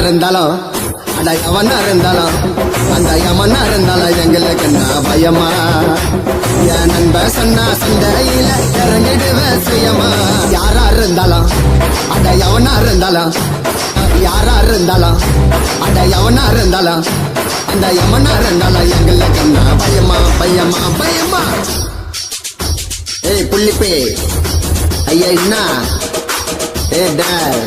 இருந்தாலும் அட எவனா இருந்தாலும் அந்த யமனா இருந்தாலும் எங்களுக்கு என்ன பயமா என் நண்ப சொன்னா சண்டையில இறங்கிடுவேன் செய்யமா யாரா இருந்தாலும் அட எவனா இருந்தாலும் யாரா இருந்தாலும் அட எவனா இருந்தாலும் அந்த யமனா இருந்தாலும் எங்களுக்கு என்ன பயமா பயமா பயமா ஏய் புள்ளிப்பே ஐயா என்ன ஏ டேய்